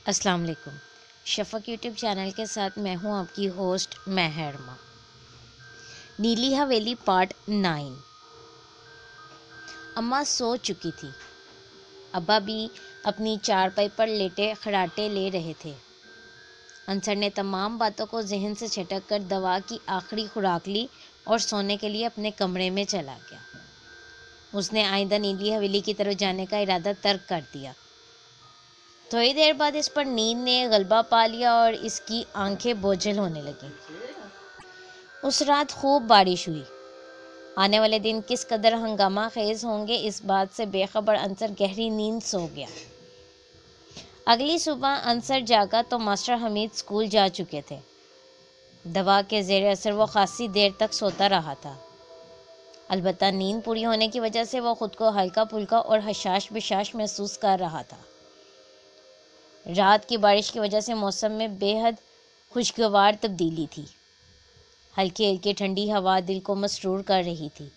السلام علیکم۔ شفق YouTube channel کے ساتھ میں ہوں آپ کی ہوسٹ مہرما۔ نیلی حویلی پارٹ 9۔ اماں سو چکی تھی، ابا بھی اپنی چارپائی پر لیٹے خراٹے لے رہے تھے۔ انصر نے تمام باتوں کو ذہن سے چھٹک کر دوا کی آخری خوراک لی اور سونے کے لیے اپنے کمرے میں چلا گیا۔ اس نے آئندہ نیلی حویلی کی طرف جانے کا ارادہ ترک کر دیا۔ تھوڑی دیر بعد اس پر نیند نے غلبہ پا لیا اور اس کی آنکھیں بوجھل ہونے لگیں۔ اس رات خوب بارش ہوئی۔ آنے والے دن کس قدر ہنگامہ خیز ہوں گے اس بات سے بے خبر انصر گہری نیند سو گیا۔ اگلی صبح انصر جاگا تو ماسٹر حمید اسکول جا چکے تھے۔ دوا کے زیر اثر وہ خاصی دیر تک سوتا رہا تھا، البتہ نیند پوری ہونے کی وجہ سے وہ خود کو ہلکا پھلکا اور حشاش بشاش محسوس کر رہا تھا۔ رات کی بارش کی وجہ سے موسم میں بے حد خوشگوار تبدیلی تھی۔ ہلکی ہلکی ٹھنڈی ہوا دل کو مسرور کر رہی تھی۔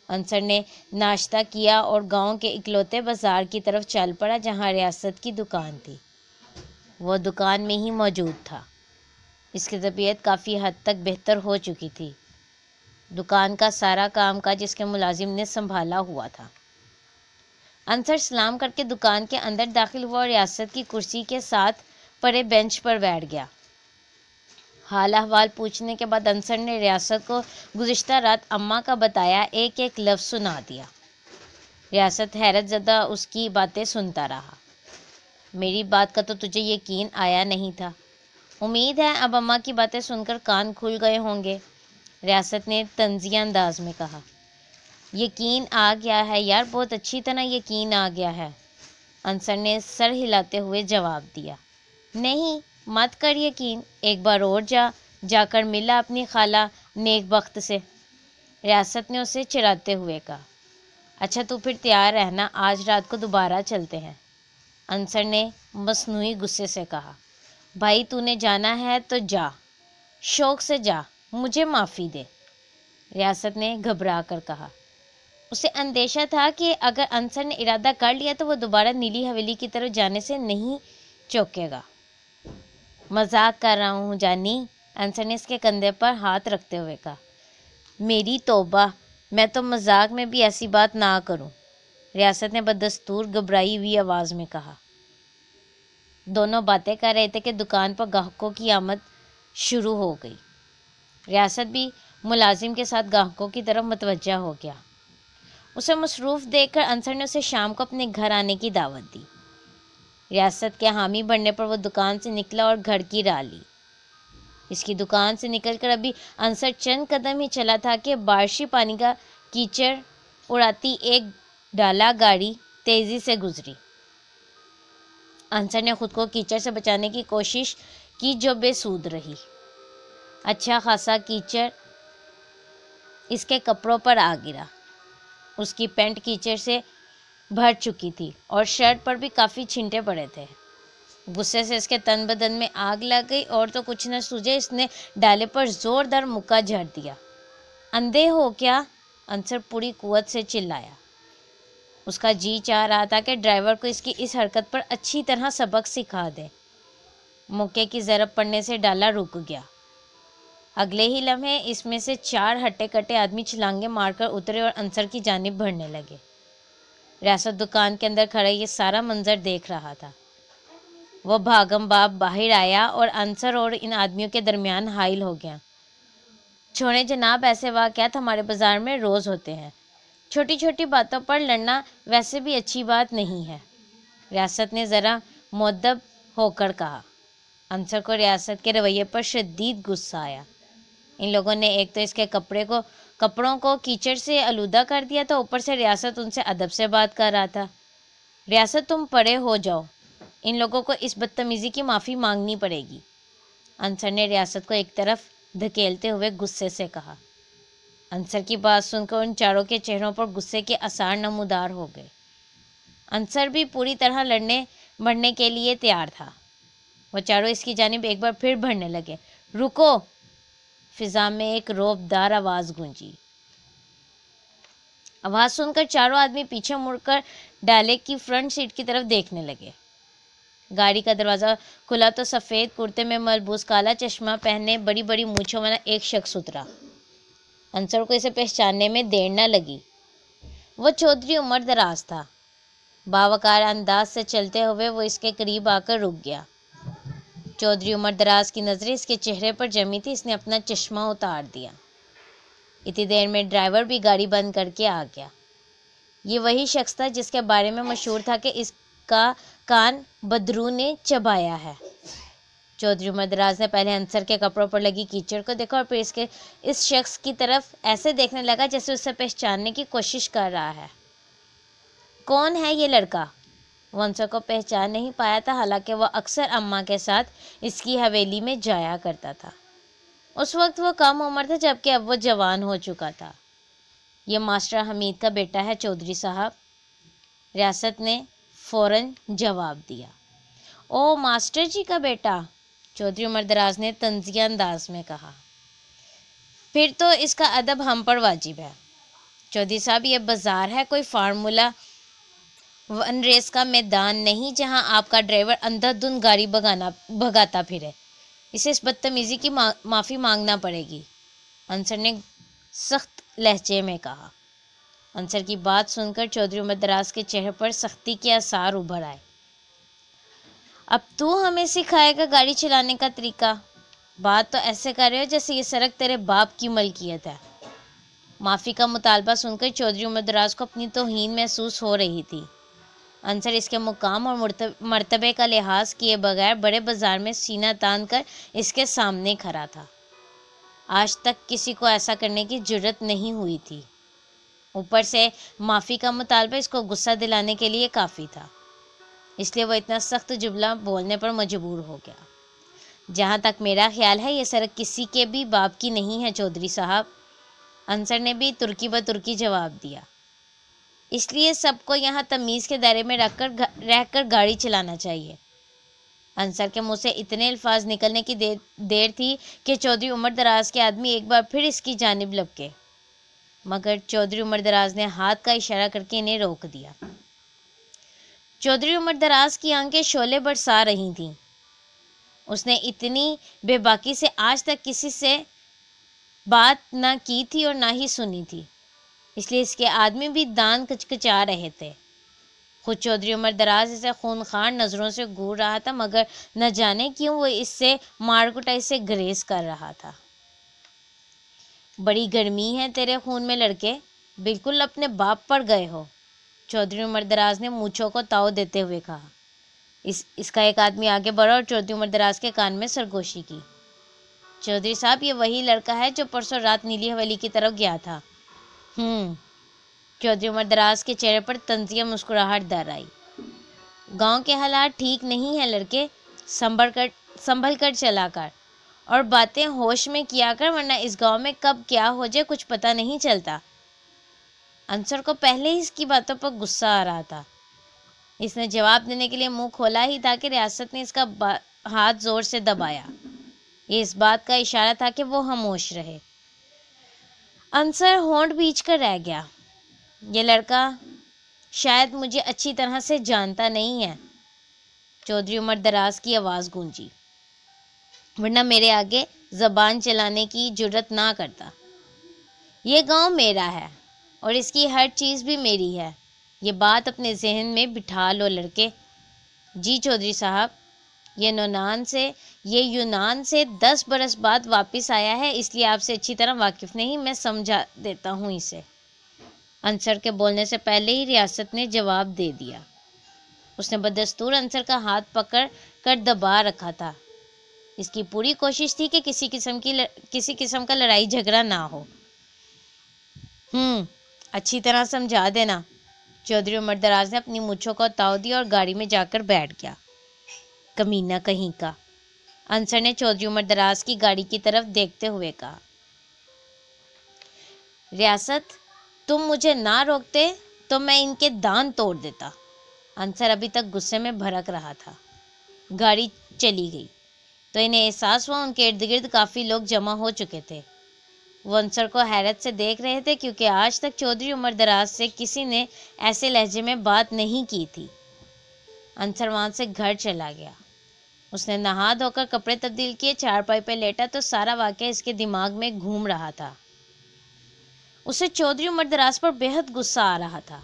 انصر نے ناشتہ کیا اور گاؤں کے اکلوتے بازار کی طرف چل پڑا جہاں ریاست کی دکان تھی۔ وہ دکان میں ہی موجود تھا۔ اس کی طبیعت کافی حد تک بہتر ہو چکی تھی۔ دکان کا سارا کام کاج اس کے ملازم نے سنبھالا ہوا تھا۔ انصر سلام کر کے دکان کے اندر داخل ہوا اور ریاست کی کرسی کے ساتھ پڑے بینچ پر بیٹھ گیا۔ حال احوال پوچھنے کے بعد انصر نے ریاست کو گزشتہ رات اماں کا بتایا ایک ایک لفظ سنا دیا۔ ریاست حیرت زدہ اس کی باتیں سنتا رہا۔ میری بات کا تو تجھے یقین آیا نہیں تھا۔ امید ہے اب اماں کی باتیں سن کر کان کھل گئے ہوں گے، ریاست نے طنزیہ انداز میں کہا۔ یقین آ گیا ہے یار، بہت اچھی طرح یقین آ گیا ہے، انصر نے سر ہلاتے ہوئے جواب دیا۔ نہیں مت کر یقین، ایک بار اور جا کر ملا اپنی خالہ نیک بخت سے، ریاست نے اسے چراتے ہوئے کہا۔ اچھا تو پھر تیار رہنا، آج رات کو دوبارہ چلتے ہیں، انصر نے مصنوعی غصے سے کہا۔ بھائی تو نے جانا ہے تو جا، شوق سے جا، مجھے معافی دے، ریاست نے گھبرا کر کہا۔ اسے اندیشہ تھا کہ اگر انصر نے ارادہ کر لیا تو وہ دوبارہ نیلی حویلی کی طرف جانے سے نہیں چوکے گا۔ مذاق کر رہا ہوں جانی، انصر نے اس کے کندھے پر ہاتھ رکھتے ہوئے کہا۔ میری توبہ، میں تو مذاق میں بھی ایسی بات نہ کروں، ریاست نے بدستور گھبرائی ہوئی آواز میں کہا۔ دونوں باتیں کر رہے تھے کہ دکان پر گاہکوں کی آمد شروع ہو گئی۔ ریاست بھی ملازم کے ساتھ گاہکوں کی طرف متوجہ ہو گیا۔ اسے مصروف دیکھ کر انصر نے اسے شام کو اپنے گھر آنے کی دعوت دی۔ ریاست کے حامی بننے پر وہ دکان سے نکلا اور گھر کی راہ لی۔ اس کی دکان سے نکل کر ابھی انصر چند قدم ہی چلا تھا کہ بارشی پانی کا کیچڑ اڑاتی ایک ڈالا گاڑی تیزی سے گزری۔ انصر نے خود کو کیچڑ سے بچانے کی کوشش کی جو بے سود رہی۔ اچھا خاصا کیچڑ اس کے کپڑوں پر آ گرا۔ اس کی پینٹ کیچڑ سے بھر چکی تھی اور شرٹ پر بھی کافی چھینٹے پڑے تھے۔ غصے سے اس کے تن بدن میں آگ لگ گئی اور تو کچھ نہ سوجے اس نے ڈالے پر زوردار مکہ جھڑ دیا۔ اندھے ہو کیا؟ انصر پوری قوت سے چلایا۔ اس کا جی چاہ رہا تھا کہ ڈرائیور کو اس کی اس حرکت پر اچھی طرح سبق سکھا دے۔ موقع کی ضرب پڑنے سے ڈالا رک گیا۔ اگلے ہی لمحے اس میں سے 4 ہٹے کٹے آدمی چھلانگیں مار کر اترے اور انصر کی جانب بڑھنے لگے۔ ریاست دکان کے اندر کھڑا یہ سارا منظر دیکھ رہا تھا۔ وہ بھاگم بھاگ باہر آیا اور انصر اور ان آدمیوں کے درمیان حائل ہو گیا۔ چھوڑیں جناب، ایسے واقعات ہمارے بازار میں روز ہوتے ہیں، چھوٹی چھوٹی باتوں پر لڑنا ویسے بھی اچھی بات نہیں ہے، ریاست نے ذرا مؤدب ہو کر کہا۔ انصر کو ریاست کے رویے پر شدید غصہ آیا۔ ان لوگوں نے ایک تو اس کے کپڑوں کو کیچڑ سے آلودہ کر دیا تھا، اوپر سے ریاست ان سے ادب سے بات کر رہا تھا۔ ریاست تم پرے ہو جاؤ، ان لوگوں کو اس بدتمیزی کی معافی مانگنی پڑے گی، انصر نے ریاست کو ایک طرف دھکیلتے ہوئے غصے سے کہا۔ انصر کی بات سن کر ان چاروں کے چہروں پر غصے کے آثار نمودار ہو گئے۔ انصر بھی پوری طرح لڑنے مرنے کے لیے تیار تھا۔ وہ چاروں اس کی جانب ایک بار پھر بڑھنے لگے۔ رکو! فضا میں ایک رعبدار آواز گونجی۔ آواز سن کر چاروں آدمی پیچھے مڑ کر ڈالے کی فرنٹ سیٹ کی طرف دیکھنے لگے۔ گاڑی کا دروازہ کھلا تو سفید کرتے میں ملبوس، کالا چشمہ پہنے، بڑی بڑی مونچھوں والا ایک شخص اترا۔ انصر کو اسے پہچاننے میں دیر نہ لگی۔ وہ چودھری عمر دراز تھا۔ باوقار انداز سے چلتے ہوئے وہ اس کے قریب آ کر رک گیا۔ چودھری عمر دراز کی نظریں اس کے چہرے پر جمی تھی۔ اس نے اپنا چشمہ اتار دیا۔ اتنی دیر میں ڈرائیور بھی گاڑی بند کر کے آ گیا۔ یہ وہی شخص تھا جس کے بارے میں مشہور تھا کہ اس کا کان بدرو نے چبایا ہے۔ چودھری عمر دراز نے پہلے انصر کے کپڑوں پر لگی کیچڑ کو دیکھا اور پھر اس شخص کی طرف ایسے دیکھنے لگا جیسے اسے پہچاننے کی کوشش کر رہا ہے۔ کون ہے یہ لڑکا؟ وہ انصر کو پہچان نہیں پایا تھا، حالانکہ وہ اکثر اماں کے ساتھ اس کی حویلی میں جایا کرتا تھا۔ اس وقت وہ کم عمر تھا جبکہ اب وہ جوان ہو چکا تھا۔ یہ ماسٹر حمید کا بیٹا ہے چودھری صاحب، ریاست نے فوراً جواب دیا۔ او ماسٹر جی کا بیٹا، چودھری عمر دراز نے طنزیہ انداز میں کہا۔ پھر تو اس کا ادب ہم پر واجب ہے۔ چودھری صاحب یہ بازار ہے، کوئی فارمولا ون ریس کا میدان نہیں جہاں آپ کا ڈرائیور اندھا دھند گاڑی بھگاتا پھرے۔ اسے اس بدتمیزی کی معافی مانگنا پڑے گی، انصر نے سخت لہجے میں کہا۔ انصر کی بات سن کر چودھری عمر دراز کے چہرے پر سختی کے آثار ابھر آئے۔ اب تو ہمیں سکھائے گا گاڑی چلانے کا طریقہ؟ بات تو ایسے کر رہے ہو جیسے یہ سڑک تیرے باپ کی ملکیت ہے۔ معافی کا مطالبہ سن کر چودھری عمر دراز کو اپنی توہین محسوس ہو رہی تھی۔ انصر اس کے مقام اور مرتبے کا لحاظ کیے بغیر بڑے بازار میں سینہ تان کر اس کے سامنے کھڑا تھا۔ آج تک کسی کو ایسا کرنے کی جرأت نہیں ہوئی تھی۔ اوپر سے معافی کا مطالبہ اس کو غصہ دلانے کے لیے کافی تھا، اس لیے وہ اتنا سخت جملہ بولنے پر مجبور ہو گیا۔ جہاں تک میرا خیال ہے یہ سڑک کسی کے بھی باپ کی نہیں ہے چودھری صاحب، انصر نے بھی ترکی بترکی جواب دیا۔ اس لیے سب کو یہاں تمیز کے دائرے میں رہ کر گاڑی چلانا چاہیے۔ انصر کے منہ سے اتنے الفاظ نکلنے کی دیر تھی کہ چودھری عمر دراز کے آدمی ایک بار پھر اس کی جانب لپکے، مگر چودھری عمر دراز نے ہاتھ کا اشارہ کر کے انہیں روک دیا۔ چودھری عمر دراز کی آنکھیں شعلے برسا رہی تھیں۔ اس نے اتنی بے باکی سے آج تک کسی سے بات نہ کی تھی اور نہ ہی سنی تھی، اس لیے اس کے آدمی بھی دان کچکچا رہے تھے۔ خود چودھری عمر دراز اسے خونخوار نظروں سے گھور رہا تھا، مگر نہ جانے کیوں وہ اس سے مار کٹائی سے گریز کر رہا تھا۔ بڑی گرمی ہے تیرے خون میں لڑکے، بالکل اپنے باپ پر گئے ہو، چودھری عمر دراز نے مونچھوں کو تاؤ دیتے ہوئے کہا۔ اس کا ایک آدمی آگے بڑھا اور چودھری عمر دراز کے کان میں سرگوشی کی۔ چودھری صاحب یہ وہی لڑکا ہے جو پرسوں رات نیلی حویلی کی طرف گیا تھا۔ چودھری عمر دراز کے چہرے پر طنزیہ مسکراہٹ در آئی۔ گاؤں کے حالات ٹھیک نہیں ہیں لڑکے، سنبھل کر چلا کر اور باتیں ہوش میں کیا کر، ورنہ اس گاؤں میں کب کیا ہو جائے کچھ پتہ نہیں چلتا۔ انصر کو پہلے ہی اس کی باتوں پر غصہ آ رہا تھا۔ اس نے جواب دینے کے لیے منہ کھولا ہی تھا کہ ریاست نے اس کا ہاتھ زور سے دبایا۔ یہ اس بات کا اشارہ تھا کہ وہ خاموش رہے۔ انصر ہونٹ بھینچ کر رہ گیا۔ یہ لڑکا شاید مجھے اچھی طرح سے جانتا نہیں ہے، چودھری عمر دراز کی آواز گونجی، ورنہ میرے آگے زبان چلانے کی جرأت نہ کرتا۔ یہ گاؤں میرا ہے اور اس کی ہر چیز بھی میری ہے، یہ بات اپنے ذہن میں بٹھا لو لڑکے۔ جی چودھری صاحب، یہ یونان سے 10 برس بعد واپس آیا ہے، اس لیے آپ سے اچھی طرح واقف نہیں، میں سمجھا دیتا ہوں اسے۔ انصر کے بولنے سے پہلے ہی ریاست نے جواب دے دیا۔ اس نے بدستور انصر کا ہاتھ پکڑ کر دبا رکھا تھا۔ اس کی پوری کوشش تھی کہ کسی قسم کا لڑائی جھگڑا نہ ہو۔ اچھی طرح سمجھا دینا، چودھری عمر دراز نے اپنی مونچھوں کو تاؤ دیا اور گاڑی میں جا کر بیٹھ گیا۔ کمینہ کہیں کا، انصر نے چودھری عمر دراز کی گاڑی کی طرف دیکھتے ہوئے کہا۔ ریاست، تم مجھے نہ روکتے تو میں ان کے دان توڑ دیتا۔ انصر ابھی تک غصے میں بھڑک رہا تھا۔ گاڑی چلی گئی تو انہیں احساس ہوا ان کے ارد گرد کافی لوگ جمع ہو چکے تھے۔ وہ انصر کو حیرت سے دیکھ رہے تھے کیونکہ آج تک چودھری عمر دراز سے کسی نے ایسے لہجے میں بات نہیں کی تھی۔ انصر وہاں سے گھر چلا گیا۔ اس نے نہا دھو کر کپڑے تبدیل کیے، چارپائی پہ لیٹا تو سارا واقعہ اس کے دماغ میں گھوم رہا تھا۔ اسے چودھری عمر دراز پر بے حد غصہ آ رہا تھا۔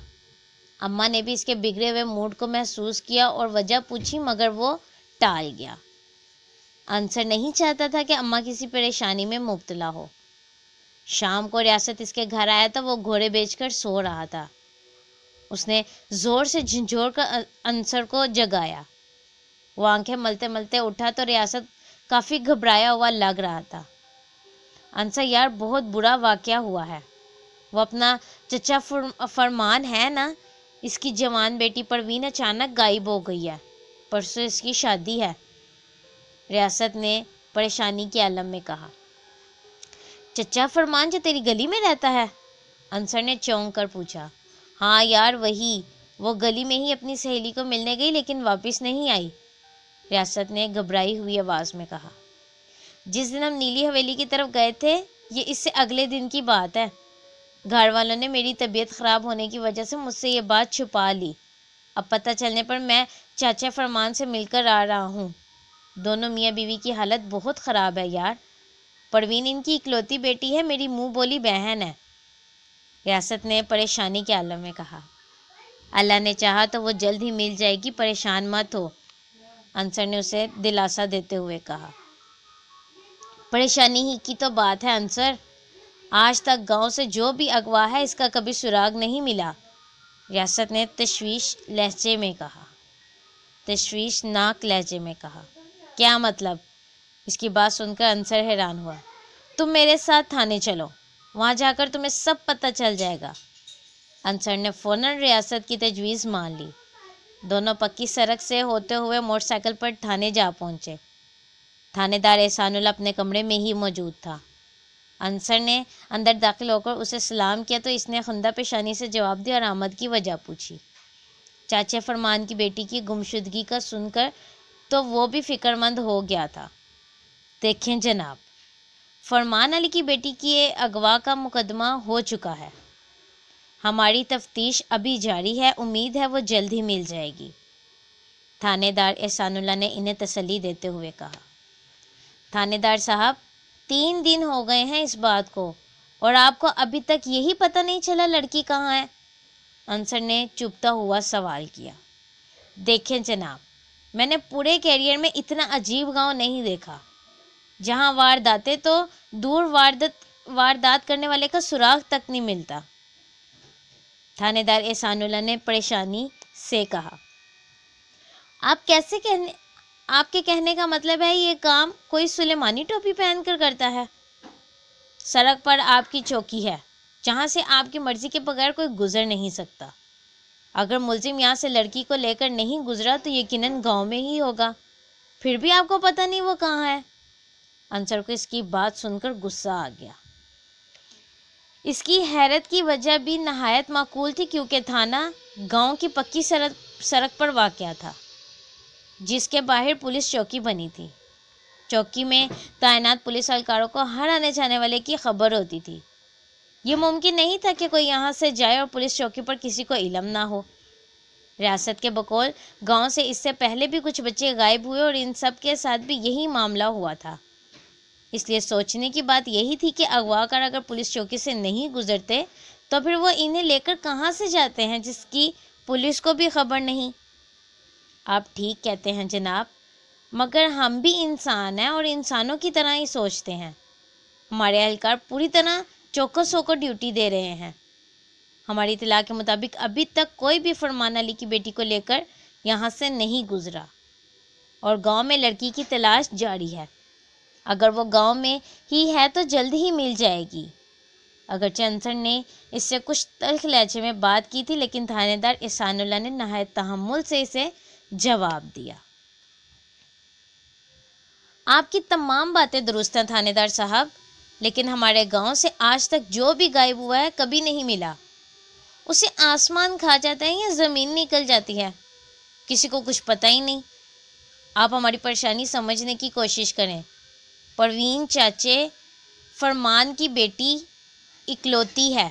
اماں نے بھی اس کے بگڑے ہوئے موڈ کو محسوس کیا اور وجہ پوچھی، مگر وہ ٹال گیا۔ انصر نہیں چاہتا تھا کہ اماں کسی پریشانی میں مبتلا ہو۔ شام کو ریاست اس کے گھر آیا تو وہ گھوڑے بیچ کر سو رہا تھا۔ اس نے زور سے جھنجھوڑ کر انصر کو جگایا۔ وہ آنکھیں ملتے ملتے اٹھا تو ریاست کافی گھبرایا ہوا لگ رہا تھا۔ انصر یار، بہت برا واقعہ ہوا ہے۔ وہ اپنا چچا فرمان ہے نا، اس کی جوان بیٹی پروین اچانک غائب ہو گئی ہے۔ پرسوں اس کی شادی ہے، ریاست نے پریشانی کے عالم میں کہا۔ چچا فرمان جو تیری گلی میں رہتا ہے؟ انصر نے چونک کر پوچھا۔ ہاں یار وہی، وہ گلی میں ہی اپنی سہیلی کو ملنے گئی لیکن واپس نہیں آئی، ریاست نے گھبرائی ہوئی آواز میں کہا۔ جس دن ہم نیلی حویلی کی طرف گئے تھے، یہ اس سے اگلے دن کی بات ہے۔ گھر والوں نے میری طبیعت خراب ہونے کی وجہ سے مجھ سے یہ بات چھپا لی۔ اب پتہ چلنے پر میں چاچا فرمان سے مل کر آ رہا ہوں۔ دونوں میاں بیوی کی حالت بہت خراب ہے یار۔ پروین ان کی اکلوتی بیٹی ہے، میری منہ بولی بہن ہے، ریاست نے پریشانی کے عالم میں کہا۔ اللہ نے چاہا تو وہ جلد ہی مل جائے گی، پریشان مت ہو، انصر نے اسے دلاسا دیتے ہوئے کہا۔ پریشانی ہی کی تو بات ہے انصر، آج تک گاؤں سے جو بھی اغوا ہے اس کا کبھی سراغ نہیں ملا، ریاست نے تشویش ناک لہجے میں کہا۔ کیا مطلب؟ اس کی بات سن کر انصر حیران ہوا۔ تم میرے ساتھ تھانے چلو، وہاں جا کر تمہیں سب پتہ چل جائے گا۔ انصر نے فوراً ریاست کی تجویز مان لی۔ دونوں پکی سڑک سے ہوتے ہوئے موٹر سائیکل پر تھانے جا پہنچے۔ تھانے دار احسان اللہ اپنے کمرے میں ہی موجود تھا۔ انصر نے اندر داخل ہو کر اسے سلام کیا تو اس نے خندہ پیشانی سے جواب دیا اور آمد کی وجہ پوچھی۔ چاچا فرمان کی بیٹی کی گمشدگی کا سن کر تو وہ بھی فکر مند ہو گیا تھا۔ دیکھیں جناب، فرمان علی کی بیٹی کی اغوا کا مقدمہ ہو چکا ہے، ہماری تفتیش ابھی جاری ہے، امید ہے وہ جلد ہی مل جائے گی، تھانے دار احسان اللہ نے انہیں تسلی دیتے ہوئے کہا۔ تھانے دار صاحب، 3 دن ہو گئے ہیں اس بات کو اور آپ کو ابھی تک یہی پتہ نہیں چلا لڑکی کہاں ہے؟ انصر نے چبھتا ہوا سوال کیا۔ دیکھیں جناب، میں نے پورے کیریئر میں اتنا عجیب گاؤں نہیں دیکھا جہاں وارداتیں تو دور واردات کرنے والے کا سراغ تک نہیں ملتا، تھانے دار احسان اللہ نے پریشانی سے کہا۔ آپ کے کہنے کا مطلب ہے یہ کام کوئی سلیمانی ٹوپی پہن کر کرتا ہے؟ سڑک پر آپ کی چوکی ہے جہاں سے آپ کی مرضی کے بغیر کوئی گزر نہیں سکتا۔ اگر ملزم یہاں سے لڑکی کو لے کر نہیں گزرا تو یقیناً گاؤں میں ہی ہوگا، پھر بھی آپ کو پتہ نہیں وہ کہاں ہے؟ انصر کو اس کی بات سن کر غصہ آ گیا۔ اس کی حیرت کی وجہ بھی نہایت معقول تھی کیونکہ تھانہ گاؤں کی پکی سڑک پر واقع تھا جس کے باہر پولیس چوکی بنی تھی۔ چوکی میں تعینات پولیس اہلکاروں کو ہر آنے جانے والے کی خبر ہوتی تھی۔ یہ ممکن نہیں تھا کہ کوئی یہاں سے جائے اور پولیس چوکی پر کسی کو علم نہ ہو۔ ریاست کے بقول گاؤں سے اس سے پہلے بھی کچھ بچے غائب ہوئے اور ان سب کے ساتھ بھی یہی معاملہ ہوا تھا۔ اس لیے سوچنے کی بات یہی تھی کہ اغوا کار اگر پولیس چوکی سے نہیں گزرتے تو پھر وہ انہیں لے کر کہاں سے جاتے ہیں جس کی پولیس کو بھی خبر نہیں۔ آپ ٹھیک کہتے ہیں جناب، مگر ہم بھی انسان ہیں اور انسانوں کی طرح ہی سوچتے ہیں۔ ہمارے اہلکار پوری طرح چوکس ہو کر ڈیوٹی دے رہے ہیں۔ ہماری اطلاع کے مطابق ابھی تک کوئی بھی فرمان علی کی بیٹی کو لے کر یہاں سے نہیں گزرا اور گاؤں میں لڑکی کی تلاش جاری ہے۔ اگر وہ گاؤں میں ہی ہے تو جلد ہی مل جائے گی۔ اگرچہ انصر نے اس سے کچھ تلخ لہجے میں بات کی تھی لیکن تھانے دار احسان اللہ نے نہایت تحمل سے اسے جواب دیا۔ آپ کی تمام باتیں درست ہیں تھانے دار صاحب، لیکن ہمارے گاؤں سے آج تک جو بھی غائب ہوا ہے کبھی نہیں ملا۔ اسے آسمان کھا جاتا ہے یا زمین نکل جاتی ہے، کسی کو کچھ پتہ ہی نہیں۔ آپ ہماری پریشانی سمجھنے کی کوشش کریں۔ پروین چاچے فرمان کی بیٹی اکلوتی ہے،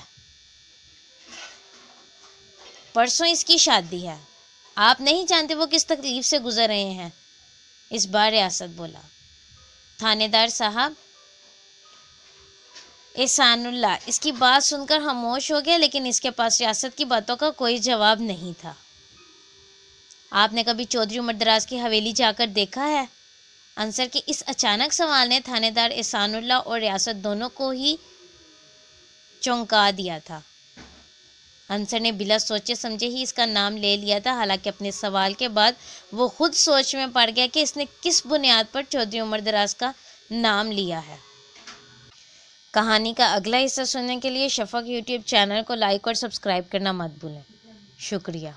پرسوں اس کی شادی ہے، آپ نہیں جانتے وہ کس تکلیف سے گزر رہے ہیں، اس بار ریاست بولا۔ تھانے دار صاحب احسان اللہ اس کی بات سن کر خاموش ہو گیا، لیکن اس کے پاس ریاست کی باتوں کا کوئی جواب نہیں تھا۔ آپ نے کبھی چودھری عمر دراز کی حویلی جا کر دیکھا ہے؟ انصر کے اس اچانک سوال نے تھانے دار احسان اللہ اور ریاست دونوں کو ہی چونکا دیا تھا۔ انصر نے بلا سوچے سمجھے ہی اس کا نام لے لیا تھا، حالانکہ اپنے سوال کے بعد وہ خود سوچ میں پڑ گیا کہ اس نے کس بنیاد پر چودھری عمر دراز کا نام لیا ہے۔ کہانی کا اگلا حصہ سننے کے لیے شفق یوٹیوب چینل کو لائک اور سبسکرائب کرنا مت بھولیں۔ شکریہ۔